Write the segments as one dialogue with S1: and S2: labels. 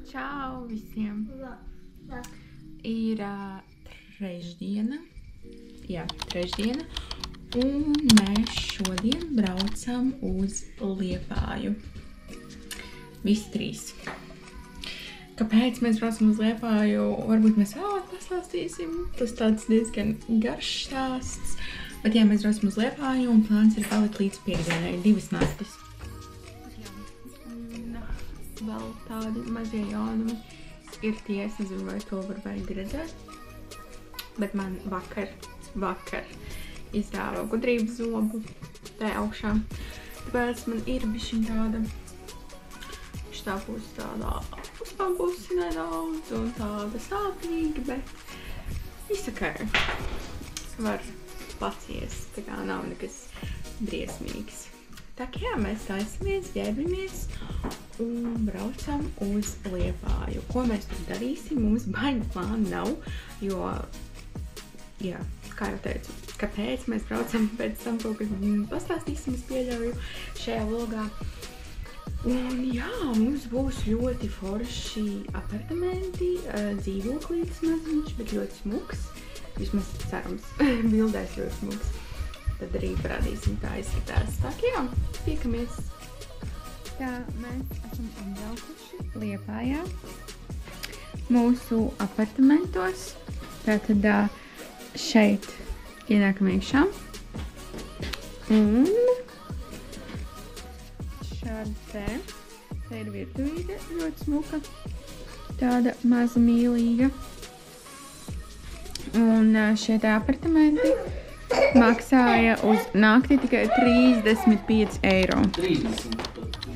S1: Čau visiem! Ir trešdiena, un mēs šodien braucam uz Liepāju. Visi trīs. Kāpēc mēs braucam uz Liepāju? Varbūt mēs vēlāk pastāstīsim. Tas tāds diezgan garš stāsts. Bet jā, mēs braucam uz Liepāju un plāns ir palikt līdz piekdienai, 2 naktis. Vēl tādi mazie jaunumi ir tie, es nezinu, vai to var vajag redzēt, bet man vakar izdāva gudrības zobu te augšā. Tāpēc man ir bišķiņ tāda, šitā pusi tādā uzpampusi nedaudz un tāda sāpīga, bet izsakai, var paciest, tā kā nav nekas briesmīgs. Tā kā jā, mēs taisamies, ģērbamies un braucam uz Liepāju. Ko mēs tur darīsim? Mums baigi plāni nav, jo, jā, kā jau teicu, kāpēc mēs braucam, pēc tam kaut kas pastāstīsim, es pieļauju šajā vlogā. Un jā, mums būs ļoti forši apartamenti, dzīvoklītis maziņš, bet ļoti smuks. Vismaz cerams, bildēs ļoti smuks. Tad arī parādīsim, kā izskatās. Tā kā jā, tiekamies. Tā, mēs esam apbraukuši Liepājā mūsu apartamentos. Tātad šeit ienākam iekšā. Un šādi te ir virtuvīte, ļoti smuka. Tāda maza mīlīga. Un šie te apartamenti maksāja uz nakti tikai 35 eiro.
S2: 30,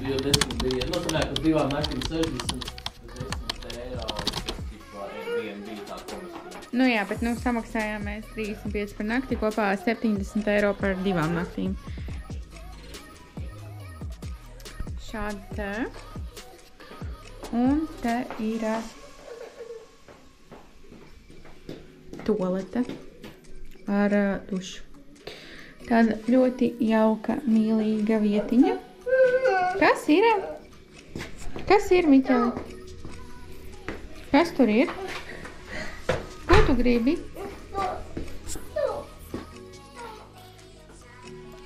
S2: jo 10 bija, nu sanāk, uz 2 naktīm 60, 10 eiro, tas tipā Airbnb tā komisija.
S1: Nu jā, bet nu samaksājām mēs 35 par nakti, kopā 70 eiro par 2 naktīm. Šādi te. Un te ir tualete ar dušu. Tāda ļoti jauka, mīlīga vietiņa. Kas ir? Kas ir, Miķeli? Kas tur ir? Ko tu gribi?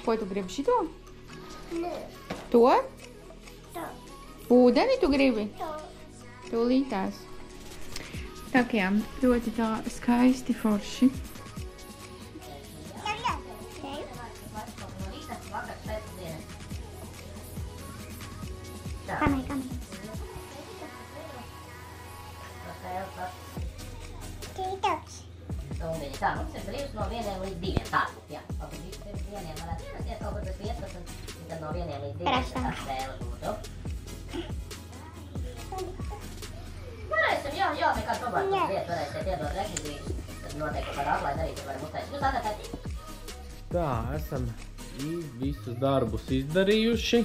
S1: Ko tu gribi šito? To? Ūdeni tu gribi? Tūlītās. Tā kā jā, ļoti tā skaisti forši.
S3: Tā, mums ir brīvs no 1 līdz 2. Tā, jā. Papēc 1 varētu iet kaut kur bez 15, un tad no 1 līdz 2 tas spēle būtu. Varēsim, jā, nekāds problēmas vietu, varēsiet iedot rekvizītus, tad noteikti par atlaidi arī varam uztaisīt. Jūs atvētāt?
S2: Tā, esam visus darbus izdarījuši.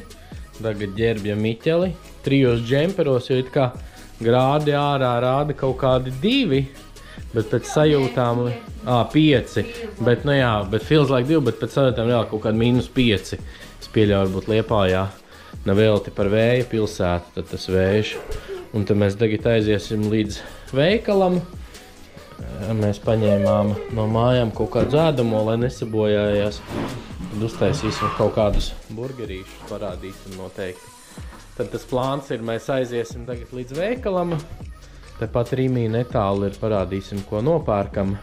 S2: Tagad ģērbjam Miķeli. 3 džemperos, jo it kā grādi ārā rāda kaut kādi 2. Bet pēc sajūtām, 5, bet, nu jā, bet feels like 2, bet pēc sajūtām vēl kaut kādi -5. Es pieļauju, varbūt Liepājā nevelti par vēja pilsētu, tad tas vējš. Un tad mēs tagad aiziesim līdz veikalam. Mēs paņēmām no mājām kaut kādu ēdamo, lai nesabojājās. Tad uztaisīsim kaut kādus burgerīšus, parādīsim noteikti. Tad tas plāns ir, mēs aiziesim tagad līdz veikalam. Tepat Rīmī netālu ir, parādīsim, ko nopērkam.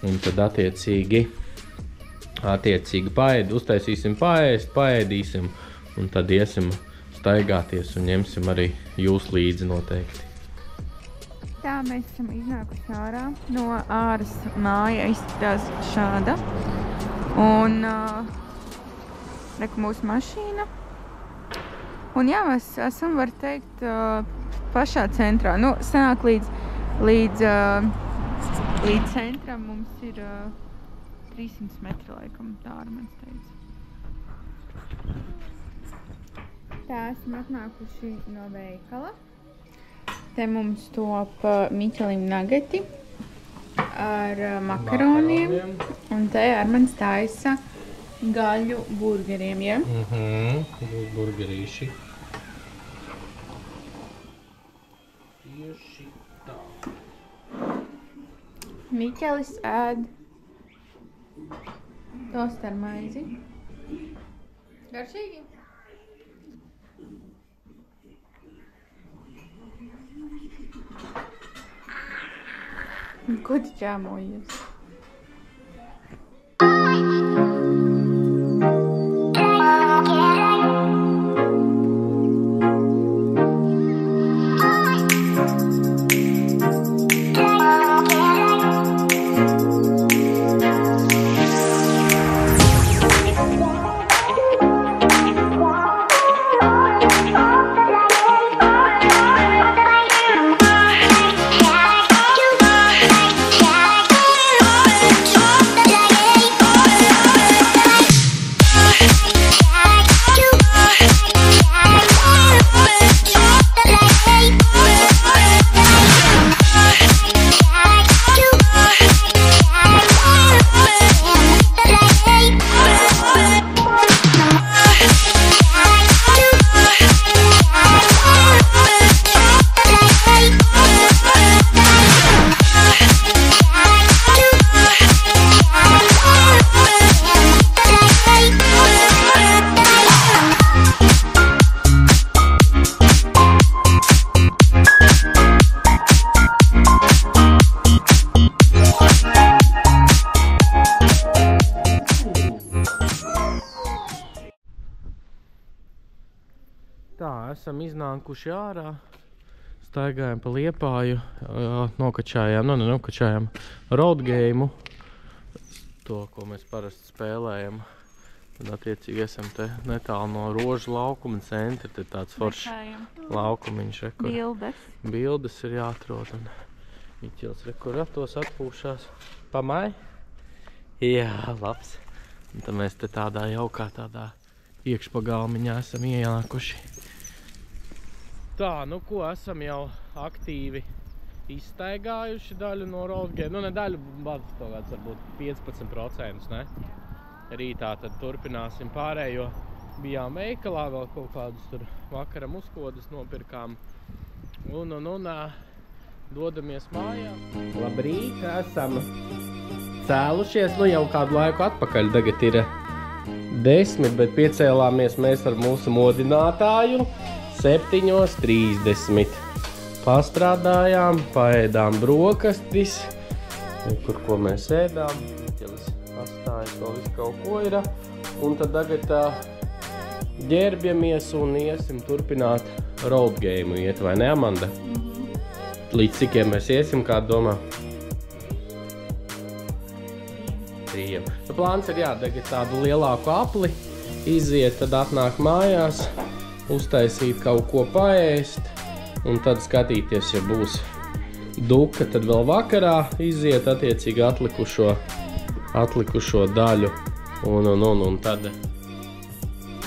S2: Un tad attiecīgi uztaisīsim paēdīsim. Un tad iesim staigāties un ņemsim arī jūs līdzi noteikti. Tā, mēs esam iznākuši ārā. No āras māja izskatās šāda. Un reku mūsu mašīna. Un jā, mēs esam, var teikt, pašā centrā. Nu, sanāk līdz centram mums ir 300 metri laikam, tā arī mans teica. Tā, esam atnākuši no veikala. Te mums top Miķelim nageti ar makaroniem. Un te Armans taisa gaļu burgeriem, ja? Burgerīši.
S1: Miķelis ēd tostu ar maizi. Garšīgi? Ko tu ķēmojies?
S2: Tā, esam iznākuši ārā, staigājam pa Liepāju, nokačājām road game, to, ko mēs parasti spēlējam. Tad attiecīgi esam te netālu no Rožu laukuma centra, te tāds foršs laukumiņš, kur bildes ir jāatrod, un Miķels kur ratos atpūšās. Pamai? Jā, labs. Un tad mēs te tādā jaukā tādā iekšpagalmiņā esam ienākuši. Tā, nu ko, esam jau aktīvi izstaigājuši daļu no road game. Nu, ne daļu, bet kaut kāds varbūt 15%, ne? Rītā tad turpināsim pārējo. Bijām veikalā, vēl kaut kādus tur vakaram uzkodas nopirkām. Un dodamies mājā. Labrīt, esam cēlušies, nu jau kādu laiku atpakaļ. Tagad ir 10, bet piecēlāmies mēs ar mūsu modinātāju 7:30. Pastrādājām, paēdām brokastis, kur ko mēs ēdām. Pastājas vēl visu kaut ko ir. Un tad tagad ģērbjamies un iesim turpināt road game iet, vai ne, Amanda? Līdz cikiem mēs iesim, kādu domā? 3. Nu, plāns ir tagad tādu lielāku apli iziet, tad atnāk mājās, uztaisīt kaut ko paēst un tad skatīties, ja būs duka, tad vēl vakarā iziet attiecīgi atlikušo daļu un tad,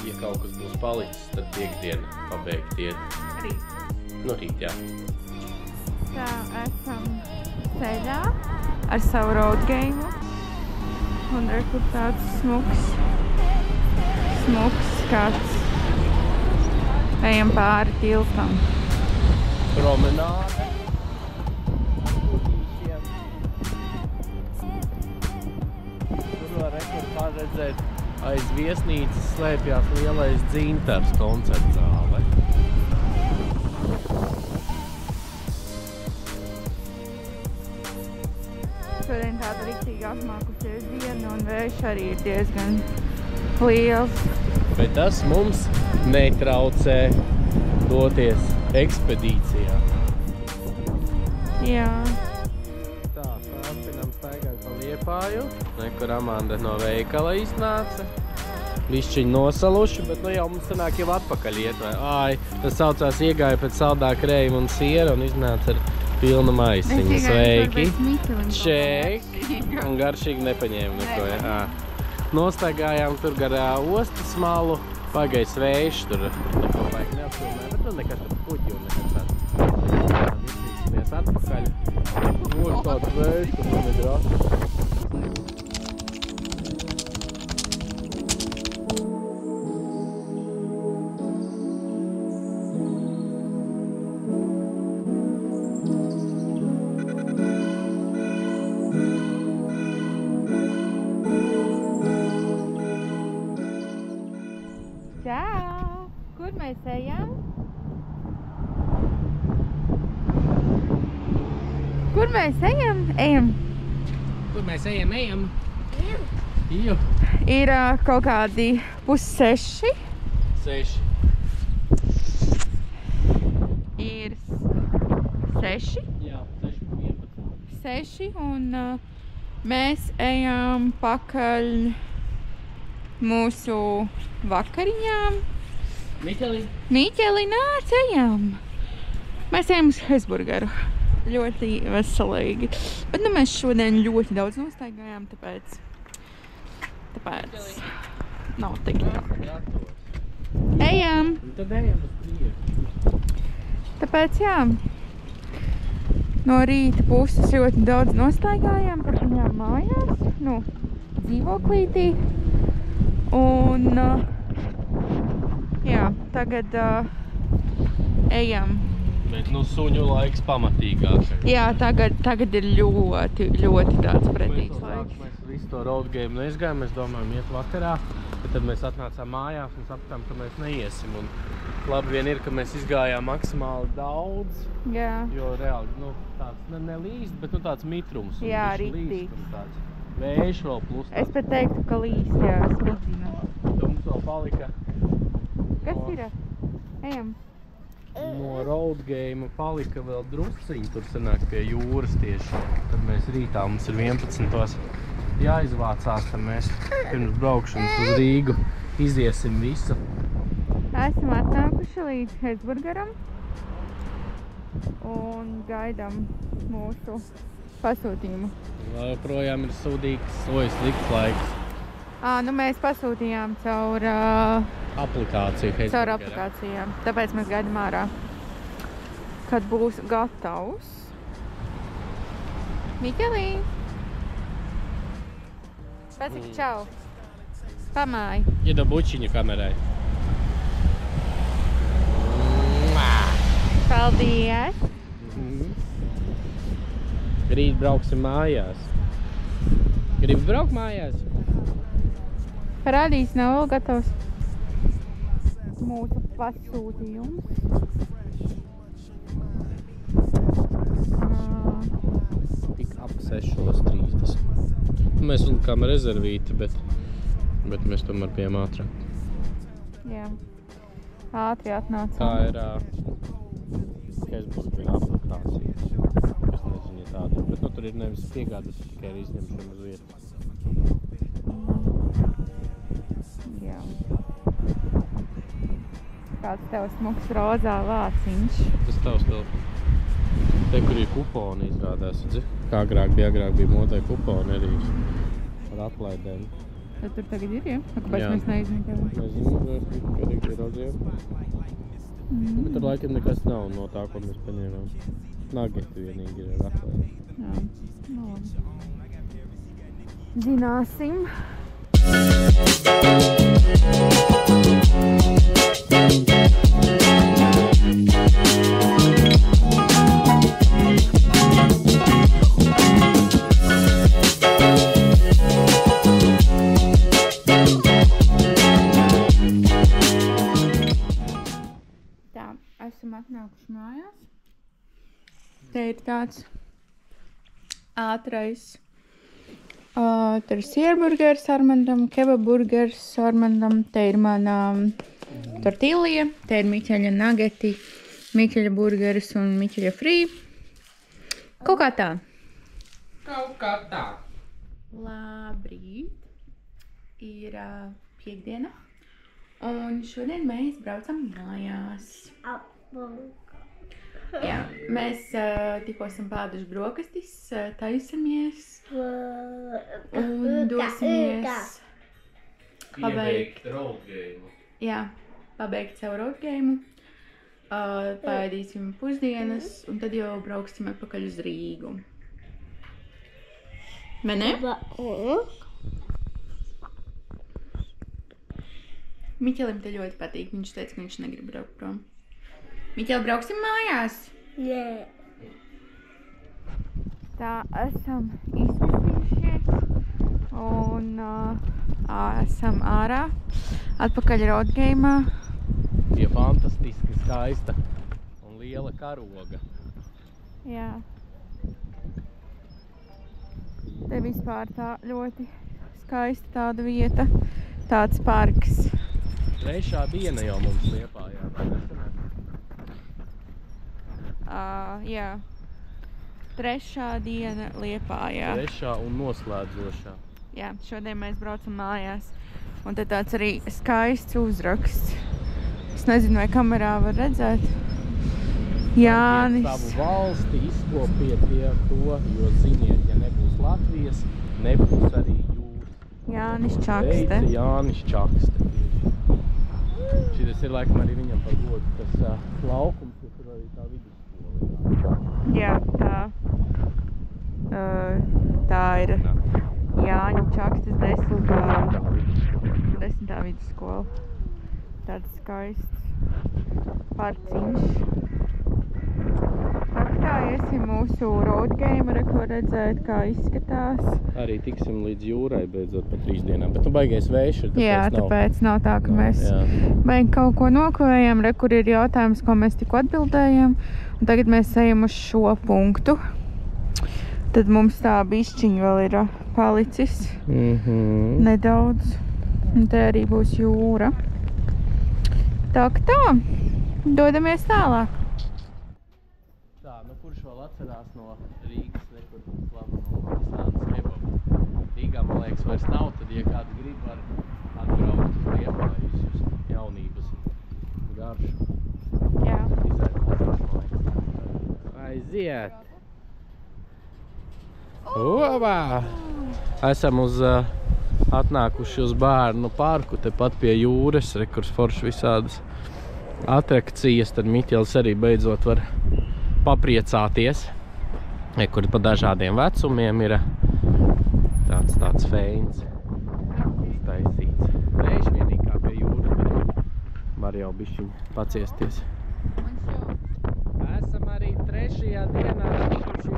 S2: ja kaut kas būs palicis, tad piekdiena pabeigt iet.
S1: Rīt.
S2: Nu, rīt, jā.
S1: Tā, esam ceļā ar savu road game. Un kur tāds smuks skats. Ejam pāri tiltam.
S2: Promenāde. Var redzēt, aiz viesnīcas slēpjās lielais Dzintars koncertzāle.
S1: Šodien tāda riktīgi apmākusies diena un vējš arī ir diezgan liels.
S2: Bet tas mums netraucē doties ekspedīcijā.
S1: Jā.
S2: Liepāju, kur Amanda no veikala iznāca. Višķiņi nosaluši, bet nu jau mums sanāk jau atpakaļ iet. Tas saucās iegāja pēc saldā krējuma un siera un iznāca ar pilnu maisiņu. Sveiki! Ček! Un garšīgi nepaņēma neko. Nostaigājām tur gar ostas malu, pagais vējš, tur neko vajag neapfilmē, bet nu nekas tur puķi un nekas tāds. Visīsimies atpakaļ. Mūs tāds vējš, tas man ir grāts.
S1: mēs ejam? Kur mēs ejam? Ejam.
S2: Kur mēs ejam? Iju.
S1: Ir kaut kādi 5:30.
S2: 6.
S1: Ir 6.
S2: Jā, 6:11.
S1: 6 un mēs ejam pakaļ mūsu vakariņām. Miķeli, nāc, ejam! Mēs ejam uz Hesburgeru. Ļoti veselīgi. Bet nu mēs šodien ļoti daudz nostaigājām, tāpēc nav tik tā. Ejam!
S2: Tad ejam uz priekšu.
S1: Tāpēc jā, no rīta puses ļoti daudz nostaigājām, tad viņām mājās, nu, dzīvoklītī. Un, jā, tagad ejam.
S2: Bet, nu, suņu laiks pamatīgāks.
S1: Jā, tagad ir ļoti tāds pretīgs laiks.
S2: Mēs visu to road game neizgājām, mēs domājam iet vakarā, bet tad mēs atnācām mājās un sapratām, ka mēs neiesim. Un labi vien ir, ka mēs izgājām maksimāli daudz,
S1: Jā.
S2: jo reāli, nu, tāds nelīst, bet, nu, tāds mitrums.
S1: Jā,
S2: un
S1: riktīgi.
S2: un tāds vējš vēl plus.
S1: Es pat teiktu, ka līst, jā, smudzina.
S2: Mums vēl palika.
S1: Kas ir? Ejam.
S2: No road game palika vēl drusciņi, tur sanāk pie jūras tieši. Tad mēs rītā, mums ir 11. jāizvācās, tad mēs pirms braukšanas uz Rīgu iziesim visu.
S1: Esam atnākuši līdz Hesburgeram un gaidām mūsu pasūtījumu.
S2: Vēl joprojām ir sūdīgs, slikts laiks.
S1: Nu mēs pasūtījām caur
S2: Aplikāciju Hesburgerā.
S1: caur aplikācijām, tāpēc mēs gaidām ārā, kad būs gatavs. Miķelī! Pasaki čau! Pamāj!
S2: Ieda bučiņu kamerai.
S1: Paldies!
S2: Rīt brauksim mājās. Gribi braukt mājās?
S1: Parādīs, nav vēl gatavs mūsu pasūtījums.
S2: Tik ap 6:30. Mēs uzlikām rezervīti, bet mēs tomēr bijām ātrāk.
S1: Jā, ātri atnācām.
S2: Tā ir Hesburgera aplikācija. Es nezinu, ja tāda ir, bet nu, tur ir nevis piegādes, tikai ir izņemšana uz vietas.
S1: Jā. Kāds tev smuks rozā vāciņš.
S2: Tas tavs telefons. Te, kur ir kuponi izrādās, redzi? Kā agrāk bija modai kuponi arī ar atlaidēm.
S1: Tad tur tagad ir, ja? Kāpēc mēs neizņemam?
S2: Nezinu, tikai ieraudzījām. Bet tur laikam nekas nav no tā, ko mēs paņēmām. Nageti vienīgi ir ar atlaidēm.
S1: Jā, no labi. Zināsim. Tā, esam atnākuši mājās. Te ir tāds ātrais. Tur ir sierburgers Armandam, kebaburgers Armandam, te ir mana tortilija, te ir Miķeļa nageti, Miķeļa burgeris un Miķeļa free. Kaut kā tā. Labrīt. Ir piekdiena. Un šodien mēs braucam mājās. Jā, mēs tikko esam pēduši brokastis, taisamies un dosimies pabeigt
S2: road game.
S1: Jā, pabeigt savu road game. Paēdīsim pusdienas un tad jau brauksim atpakaļ uz Rīgu. Vai ne? Miķelim te ļoti patīk, viņš teica, ka viņš negrib braukt prom. Miķeli, brauksim mājās?
S3: Nē.
S1: Tā, esam izskatījušies un esam ārā, atpakaļ road game'ā.
S2: pie fantastiski skaista un liela karoga.
S1: Jā. Te vispār tā ļoti skaista tāda vieta, tāds parks.
S2: Trešā diena jau mums Liepājā, vai nesenāk?
S1: Jā. Trešā diena Liepājā.
S2: Trešā un noslēdzošā.
S1: Jā, šodien mēs braucam mājās. Un te tāds arī skaists uzraksts. Es nezinu, vai kamerā var redzēt. Jānis.
S2: Savu valsti izkopiet pie to, jo ziniet, ja nebūs Latvijas, nebūs arī jūs.
S1: Jānis Čakste.
S2: Teica Jānis Čakste. Šitas ir laikam arī viņam par godu tas laukums, kur arī tā vidusskola.
S1: Jā, tā ir Jāņa Čakstes 10. vidusskola. Tāds skaists parciņš. Tā iesim mūsu road game, ko redzēt, kā izskatās.
S2: Arī tiksim līdz jūrai beidzot pa 3 dienām, bet baigais vējš ir,
S1: tāpēc nav tā, ka mēs baigi kaut ko nokavējam, kur ir jautājums, ko mēs tikko atbildējam. Un tagad mēs ejam uz šo punktu. Tad mums tā bišķiņa vēl ir palicis nedaudz. Un te arī būs jūra. Tā, dodamies tālāk.
S2: Kurš vēl atcerās no Rīgas nekur slaveno Maksānas kebabu? Rīgā, man liekas, vairs nav, tad, ja kāds grib, var atbraukt uz Liepāju, izjust jaunības garšu.
S1: Jā.
S2: Aiziet! Ovā! Esam atnākuši uz bērnu parku, tepat pie jūras, rekurs forši visādas atrakcijas, tad Miķelis arī beidzot var papriecāties, kur pa dažādiem vecumiem ir tāds feins uztaisīts. Vējš vienīgi kā pie jūras, bet var jau bišķiņ paciesties. Esam arī 3. dienā tikuši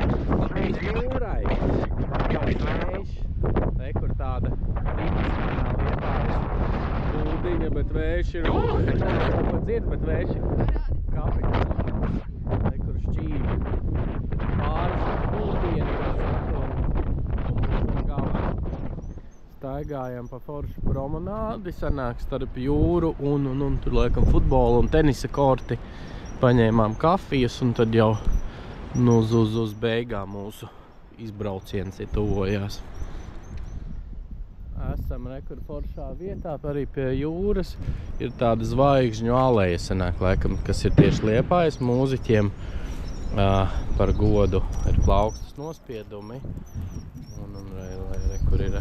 S2: jūrai. Vējš, kur tāda tipiskā Liepājas ūdiņa, bet vējš ir ko dzird, bet vējš ir kapitāls. Kur šķīvi pāris ūdieni, un galā staigājam pa foršu promenādi, sanāk starp jūru un tur laikam futbola un tenisa korti. Paņēmām kafijas un tad jau uz beigām mūsu izbrauciens ir tuvojās. Esam rekur foršā vietā, arī pie jūras ir tāda zvaigžņu aleja, sanāk, laikam, kas ir tieši Liepājas mūziķiem par godu. Ir plaukstas nospiedumi un rekur ir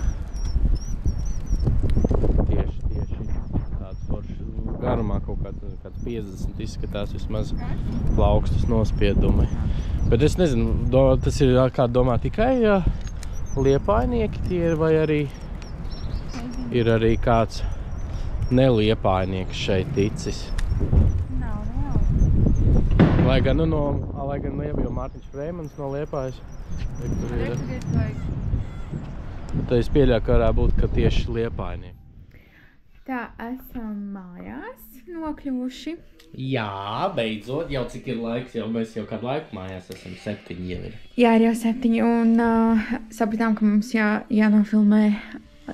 S2: tieši tāds foršs garumā kaut kāds 50 izskatās vismaz plaukstas nospiedumi. Bet es nezinu, tas ir kā domā tikai liepājnieki tie ir vai arī ir arī kāds neliepājnieks šeit ticis.
S1: Nav.
S2: Lai gan jau Mārtiņš Freimans no Liepājas. Tad es pieļauju, ka varētu būt, ka tieši liepājnieki.
S1: Tā, esam mājās nokļuvuši.
S2: Jā, beidzot, jau cik ir laiks, mēs jau kādu laiku mājās esam 7 jau ir.
S1: Jā, ir jau 7 un sapratām, ka mums jānofilmē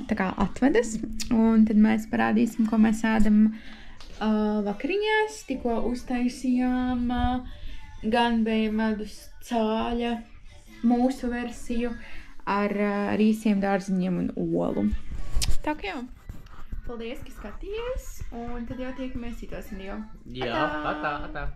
S1: tā kā atvedas, un tad mēs parādīsim, ko mēs ēdam vakariņās. Tikko uztaisījām gan bija medus cāļa mūsu versiju ar rīsiem, dārziņiem un olu. Tā kā jau, paldies, ka skatījies, un tad jau tiekamies citos video.
S2: Jā, atā.